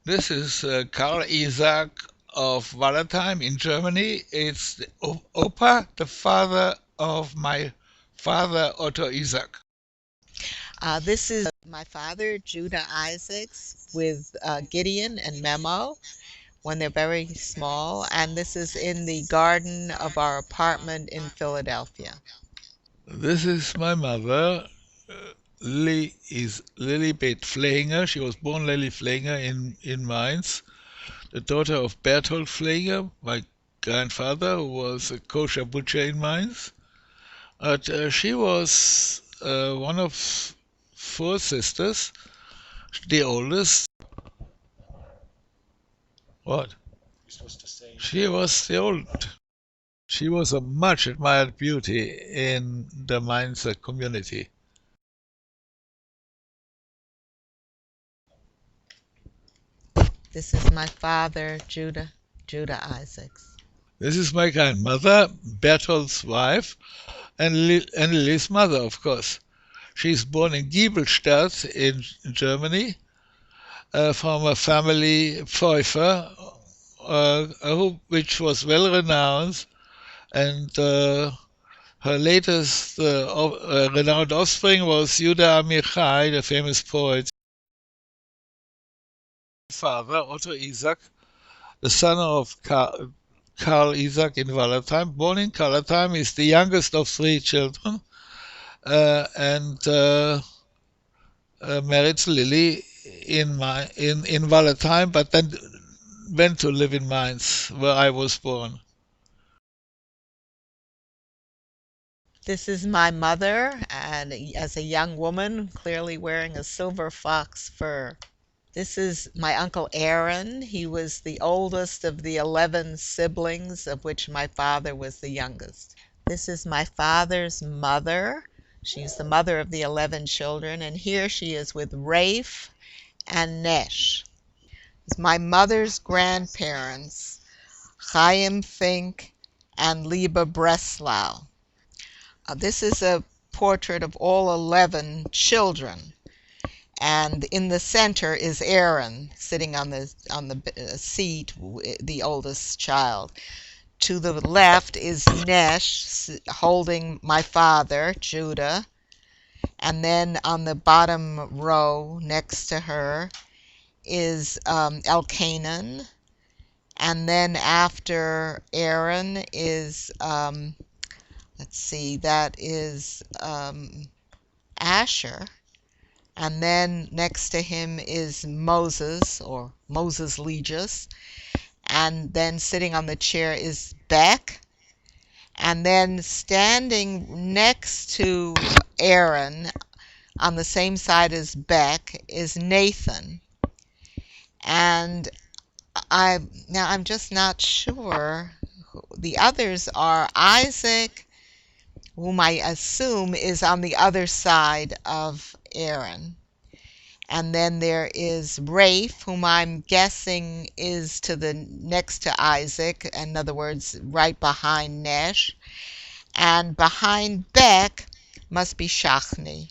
This is Karl Isaac of Wallertheim in Germany. It's the Opa, the father of my father, Otto Isaac. This is my father, Judah Isaacs, with Gideon and Memo when they're very small. And this is in the garden of our apartment in Philadelphia. This is my mother. Lily is Lilibet Flehinger. She was born Lily Flehinger in Mainz, the daughter of Berthold Flehinger, my grandfather, who was a kosher butcher in Mainz. But she was one of four sisters, the oldest. What? She was the old. She was a much admired beauty in the Mainzer community. This is my father, Judah Isaacs. This is my grandmother, Berthold's wife, and Lily's mother, of course. She's born in Giebelstadt in Germany, from a family Pfeiffer, which was well renowned, and her latest renowned offspring was Judah Amichai, the famous poet. Father, Otto Isaac, the son of Karl Isaac in Wallertheim, born in Wallertheim, is the youngest of three children, and married Lily in Wallertheim, but then went to live in Mainz, where I was born. This is my mother, and as a young woman, clearly wearing a silver fox fur. This is my uncle Aaron. He was the oldest of the 11 siblings, of which my father was the youngest. This is my father's mother. She's the mother of the 11 children, and here she is with Rafe and Nesh. It's my mother's grandparents, Chaim Fink and Liebe Breslau. This is a portrait of all 11 children. And in the center is Aaron sitting on the seat, the oldest child. To the left is Nesh holding my father, Judah. And then on the bottom row next to her is Elkanan. And then after Aaron is, let's see, that is Asher. And then next to him is Moses, or Moses Legis. And then sitting on the chair is Beck. And then standing next to Aaron, on the same side as Beck, is Nathan. And I'm just not sure. The others are Isaac, whom I assume is on the other side of Aaron. And then there is Rafe, whom I'm guessing is to the next to Isaac, in other words, right behind Nesh. And behind Beck must be Shachni.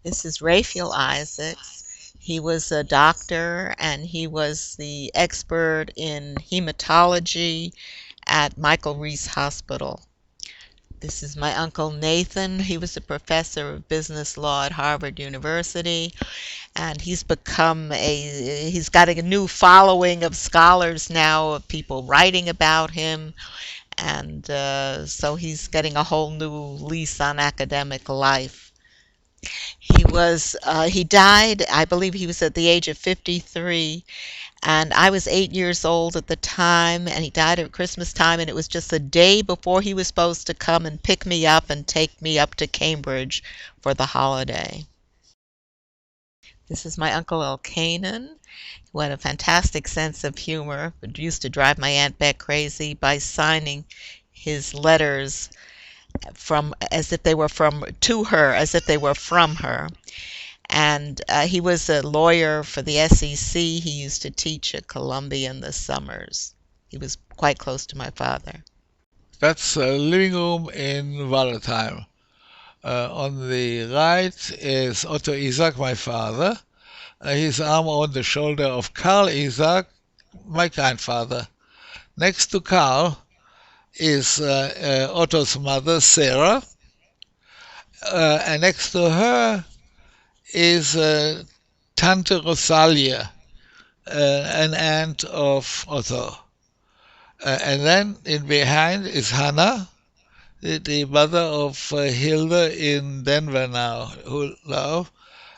This is Raphael Isaacs. He was a doctor and he was the expert in hematology at Michael Reese Hospital. This is my uncle Nathan. He was a professor of business law at Harvard University, and he's got a new following of scholars now, of people writing about him, and so he's getting a whole new lease on academic life. He died, I believe he was at the age of 53, and I was 8 years old at the time, and he died at Christmas time, and it was just the day before he was supposed to come and pick me up and take me up to Cambridge for the holiday. This is my Uncle Elkanan, who had a fantastic sense of humor, but used to drive my Aunt Beck crazy by signing his letters from as if they were from to her, as if they were from her. And he was a lawyer for the SEC. He used to teach at Columbia in the summers. He was quite close to my father. That's a living room in Wallertheim. On the right is Otto Isaac, my father. his arm on the shoulder of Karl Isaac, my grandfather. Next to Karl is Otto's mother, Sarah, and next to her is Tante Rosalia, an aunt of Otto. And then in behind is Hannah, the mother of Hilda in Denver now.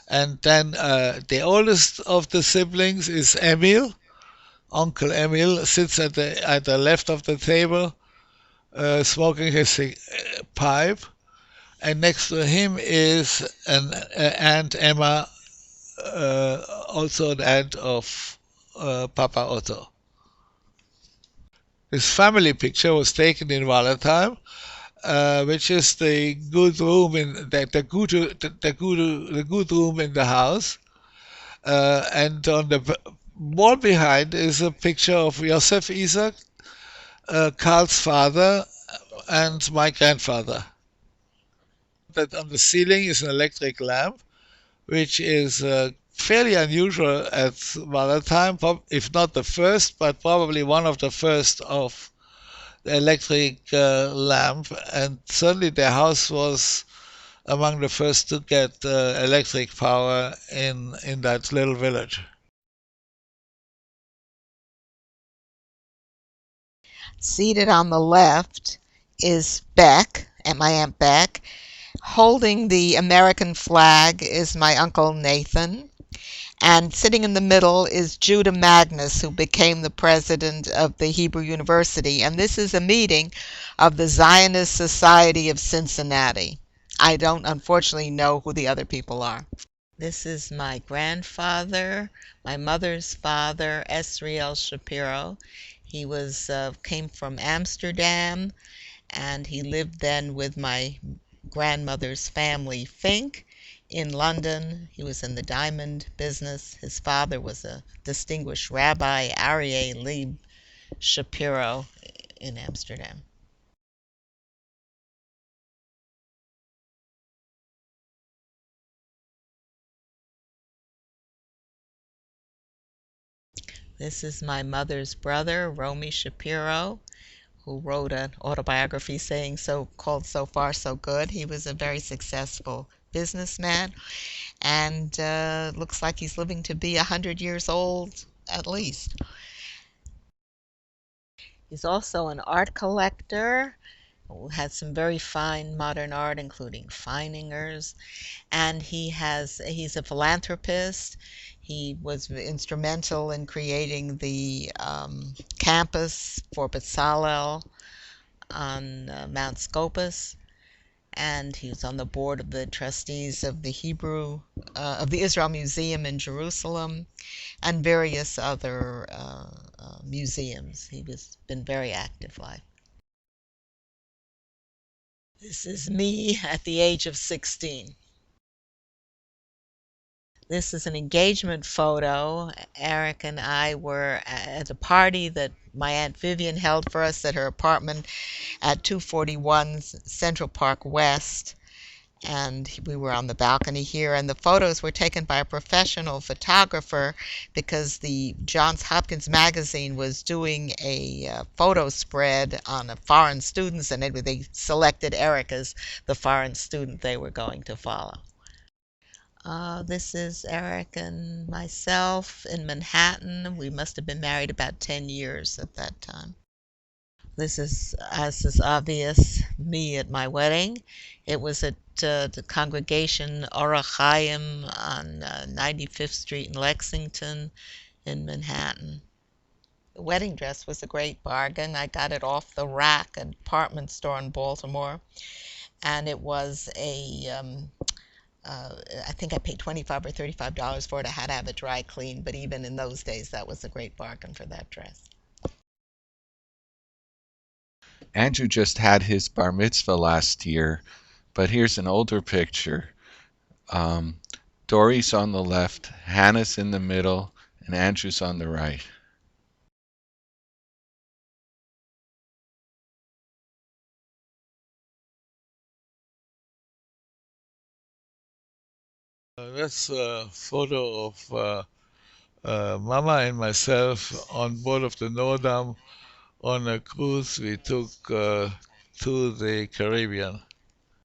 And then the oldest of the siblings is Emil. Uncle Emil sits at the left of the table, smoking his pipe, and next to him is an Aunt Emma, also an aunt of Papa Otto. This family picture was taken in Wallerheim, which is the good room in the good room in the house. And on the wall behind is a picture of Josef Isaac, Karl's father, and my grandfather. That on the ceiling is an electric lamp, which is fairly unusual at Wallerheim, if not the first, but probably one of the first of the electric lamp. And certainly the house was among the first to get electric power in that little village. Seated on the left is Beck, and my Aunt Beck. Holding the American flag is my Uncle Nathan. And sitting in the middle is Judah Magnus, who became the president of the Hebrew University. And this is a meeting of the Zionist Society of Cincinnati. I don't unfortunately know who the other people are. This is my grandfather, my mother's father, Esriel Shapiro. He came from Amsterdam, and he lived then with my grandmother's family, Fink, in London. He was in the diamond business. His father was a distinguished rabbi, Aryeh Leib Shapiro, in Amsterdam. This is my mother's brother, Romy Shapiro, who wrote an autobiography saying so called So Far So Good. He was a very successful businessman, and looks like he's living to be 100 years old at least. He's also an art collector who has some very fine modern art, including Fleiningers, and he's a philanthropist. He was instrumental in creating the campus for Bezalel on Mount Scopus, and he was on the board of the trustees of the Israel Museum in Jerusalem, and various other museums. He was been very active life. This is me at the age of 16. This is an engagement photo. Eric and I were at a party that my Aunt Vivian held for us at her apartment at 241 Central Park West. And we were on the balcony here, and the photos were taken by a professional photographer because the Johns Hopkins magazine was doing a photo spread on foreign students, and they selected Eric as the foreign student they were going to follow. This is Eric and myself in Manhattan. We must have been married about 10 years at that time. This is, as is obvious, me at my wedding. It was at the congregation Orach Chaim on 95th Street in Lexington in Manhattan. The wedding dress was a great bargain. I got it off the rack at a department store in Baltimore, and it was I think I paid $25 or $35 for it. I had to have it dry cleaned, but even in those days, that was a great bargain for that dress. Andrew just had his bar mitzvah last year, but here's an older picture. Um, Dory's on the left, Hannah's in the middle, and Andrew's on the right. That's a photo of Mama and myself on board of the Nordam on a cruise we took to the Caribbean.